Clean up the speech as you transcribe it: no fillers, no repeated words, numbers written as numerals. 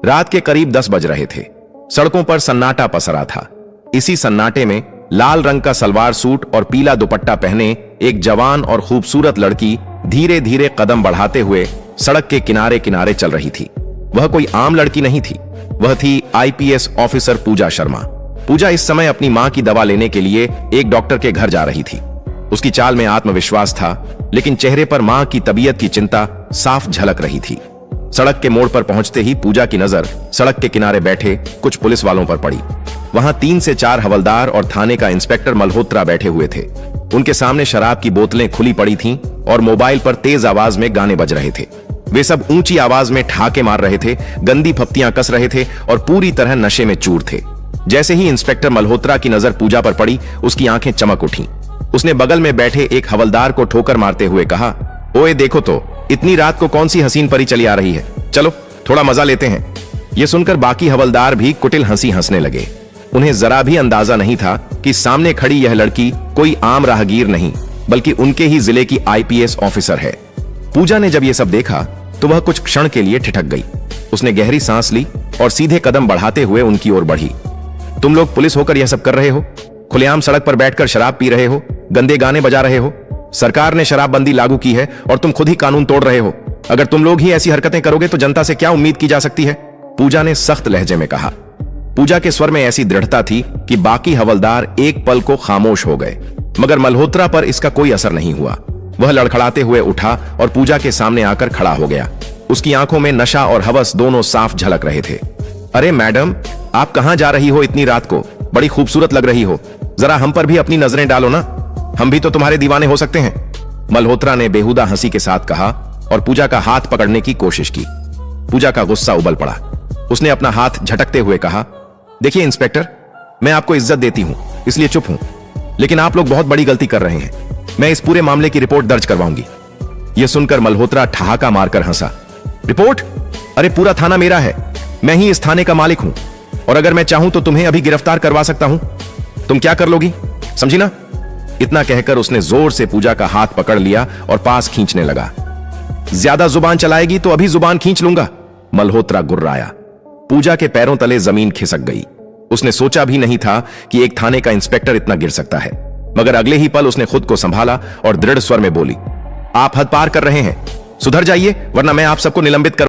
रात के करीब 10 बज रहे थे। सड़कों पर सन्नाटा पसरा था। इसी सन्नाटे में लाल रंग का सलवार सूट और पीला दुपट्टा पहने एक जवान और खूबसूरत लड़की धीरे धीरे कदम बढ़ाते हुए सड़क के किनारे किनारे चल रही थी। वह कोई आम लड़की नहीं थी, वह थी आईपीएस ऑफिसर पूजा शर्मा। पूजा इस समय अपनी मां की दवा लेने के लिए एक डॉक्टर के घर जा रही थी। उसकी चाल में आत्मविश्वास था, लेकिन चेहरे पर मां की तबीयत की चिंता साफ झलक रही थी। सड़क के मोड़ पर पहुंचते ही पूजा की नजर सड़क के किनारे बैठे कुछ पुलिस वालों पर पड़ी। वहां 3 से 4 हवलदार और थाने का इंस्पेक्टर मल्होत्रा बैठे हुए थे। उनके सामने शराब की बोतलें खुली पड़ी थीं और मोबाइल पर तेज आवाज में गाने बज रहे थे। वे सब ऊंची आवाज में ठाके मार रहे थे, गंदी फप्तियां कस रहे थे और पूरी तरह नशे में चूर थे। जैसे ही इंस्पेक्टर मल्होत्रा की नजर पूजा पर पड़ी, उसकी आंखें चमक उठीं। उसने बगल में बैठे एक हवलदार को ठोकर मारते हुए कहा, ओए देखो तो, इतनी रात को कौन सी हसीन परी चली आ रही है, चलो थोड़ा मजा लेते हैं। यह सुनकर बाकी हवलदार भी कुटिल हंसी हंसने लगे। उन्हें जरा भी अंदाजा नहीं था कि सामने खड़ी यह लड़की कोई आम राहगीर नहीं, बल्कि उनके ही जिले की आईपीएस ऑफिसर है। पूजा ने जब यह सब देखा तो वह कुछ क्षण के लिए ठिठक गई। उसने गहरी सांस ली और सीधे कदम बढ़ाते हुए उनकी ओर बढ़ी। तुम लोग पुलिस होकर यह सब कर रहे हो? खुलेआम सड़क पर बैठकर शराब पी रहे हो, गंदे गाने बजा रहे हो। सरकार ने शराबबंदी लागू की है और तुम खुद ही कानून तोड़ रहे हो। अगर तुम लोग ही ऐसी हरकतें करोगे तो जनता से क्या उम्मीद की जा सकती है? पूजा ने सख्त लहजे में कहा। पूजा के स्वर में ऐसी दृढ़ता थी कि बाकी हवलदार एक पल को खामोश हो गए, मगर मल्होत्रा पर इसका कोई असर नहीं हुआ। वह लड़खड़ाते हुए उठा और पूजा के सामने आकर खड़ा हो गया। उसकी आंखों में नशा और हवस दोनों साफ झलक रहे थे। अरे मैडम, आप कहां जा रही हो इतनी रात को? बड़ी खूबसूरत लग रही हो, जरा हम पर भी अपनी नजरें डालो ना, हम भी तो तुम्हारे दीवाने हो सकते हैं। मल्होत्रा ने बेहुदा हंसी के साथ कहा और पूजा का हाथ पकड़ने की कोशिश की। पूजा का गुस्सा उबल पड़ा। उसने अपना हाथ झटकते हुए कहा, देखिए इंस्पेक्टर, मैं आपको इज्जत देती हूं इसलिए चुप हूं, लेकिन आप लोग बहुत बड़ी गलती कर रहे हैं। मैं इस पूरे मामले की रिपोर्ट दर्ज करवाऊंगी। यह सुनकर मल्होत्रा ठहाका मारकर हंसा। रिपोर्ट? अरे पूरा थाना मेरा है, मैं ही इस थाने का मालिक हूं, और अगर मैं चाहूं तो तुम्हें अभी गिरफ्तार करवा सकता हूं। तुम क्या कर लोगी, समझी ना? इतना कहकर उसने जोर से पूजा का हाथ पकड़ लिया और पास खींचने लगा। ज्यादा जुबान चलाएगी तो अभी जुबान खींच लूंगा, मल्होत्रा गुर्राया। पूजा के पैरों तले जमीन खिसक गई। उसने सोचा भी नहीं था कि एक थाने का इंस्पेक्टर इतना गिर सकता है, मगर अगले ही पल उसने खुद को संभाला और दृढ़ स्वर में बोली, आप हद पार कर रहे हैं, सुधर जाइए वरना मैं आप सबको निलंबित कर